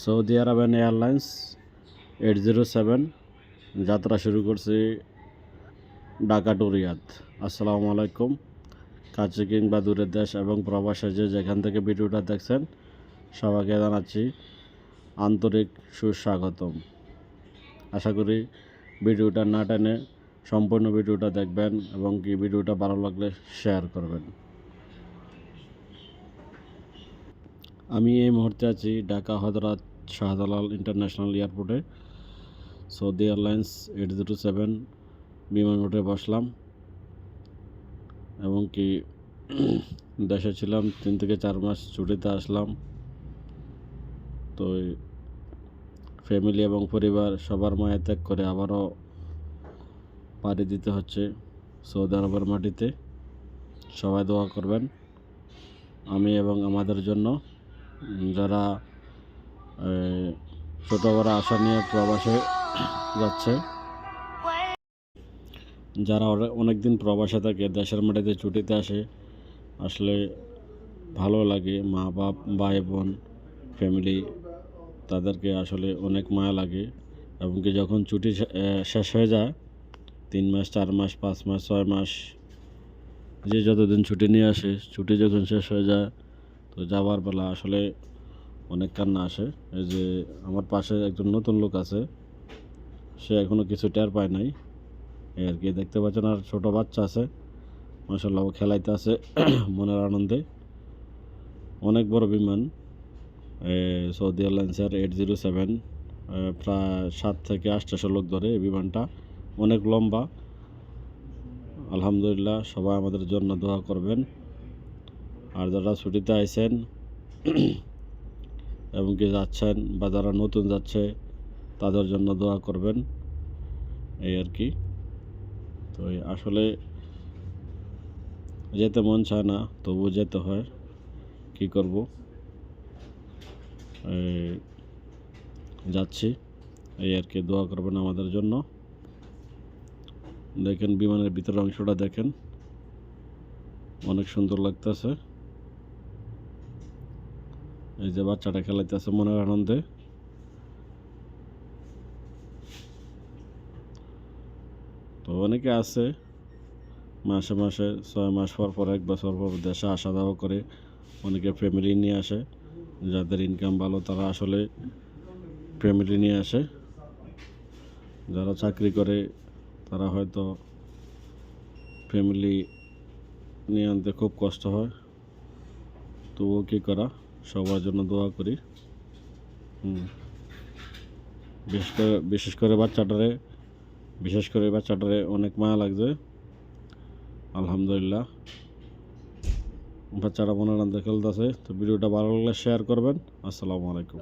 Saudi Arabian airlines 807 যাত্রা শুরু করছি ঢাকা টু রিয়াদ। আসসালামু আলাইকুম। কাছে কিংবা দূরের দেশ এবং প্রবাসে যেখান থেকে ভিডিওটা দেখছেন সবাইকে জানাচ্ছি আন্তরিক সুস্বাগতম। আশা করি ভিডিওটা না টেনে সম্পূর্ণ ভিডিওটা দেখবেন এবং কি ভিডিওটা ভালো লাগলে শেয়ার করবেন। আমি এই মুহূর্তে আছি ঢাকা হযরত শাহজালাল ইন্টারন্যাশনাল এয়ারপোর্টে। সৌদি এয়ারলাইন্স 807 বিমান উঠে বসলাম এবং কি দেশে ছিলাম 3 থেকে 4 মাস, ছুটিতে আসলাম। তো ফ্যামিলি এবং পরিবার সবার মায়া ত্যাগ করে আবারও পাড়ি দিতে হচ্ছে সৌদি আরবের মাটিতে। সবাই দোয়া করবেন আমি এবং আমাদের জন্য, যারা ছোটো বড় আশা নিয়ে প্রবাসে যাচ্ছে, যারা অনেক দিন প্রবাসে থাকে, দেশের মাটিতে ছুটিতে আসলে ভালো লাগে। মা বাপ, ভাই বোন, ফ্যামিলি, তাদেরকে আসলে অনেক মায়া লাগে। এবং কি যখন ছুটি শেষ হয়ে যায়, 3 মাস, 4 মাস, 5 মাস, 6 মাস, যে যতদিন ছুটি নিয়ে আসে, ছুটি যখন শেষ হয়ে যায় তো যাওয়ার বেলা আসলে অনেক কান্না আসে। এই যে আমার পাশে একজন নতুন লোক আছে, সে এখনও কিছু টের পায় নাই এই আর কি। দেখতে পাচ্ছেন, আর ছোটো বাচ্চা আছে, মাশাআল্লাহ, ও খেলাইতে আছে মনের আনন্দে। অনেক বড় বিমান, সৌদি এয়ারলাইন্সের 807, প্রায় 7 থেকে 800 লোক ধরে এই বিমানটা, অনেক লম্বা। আলহামদুলিল্লাহ, সবাই আমাদের জন্য দোয়া করবেন। আর যারা ছুটিতে আইছেন এবং কি যাচ্ছেন বা যারা নতুন যাচ্ছে তাদের জন্য দোয়া করবেন এই আর কি। তো আসলে যেতে মন চায় না, তবু যেতে হয়, কি করব। যাচ্ছি এই আর কি, দোয়া করবেন আমাদের জন্য। দেখেন বিমানের ভিতরের অংশটা দেখেন, অনেক সুন্দর লাগতেছে। এই যে বাচ্চাটা খেলাইতেছে মনের আনন্দে। তো অনেকে আছে মাসে মাসে 6 মাস পর পর, 1 বছর পর দেশে আসা যাওয়া করে। অনেকে ফ্যামিলি নিয়ে আসে, যাদের ইনকাম ভালো তারা আসলে ফ্যামিলি নিয়ে আসে। যারা চাকরি করে তারা হয়তো ফ্যামিলি নিয়ে আনতে খুব কষ্ট হয়। তবুও কী করা, সবার জন্য দোয়া করি। বিশেষ করে বাচ্চাটারে অনেক মায়া লাগছে। আলহামদুলিল্লাহ, বাচ্চারা মনের আনন্দে খেলতেছে। তো ভিডিওটা ভালো লাগলে শেয়ার করবেন। আসসালামু আলাইকুম।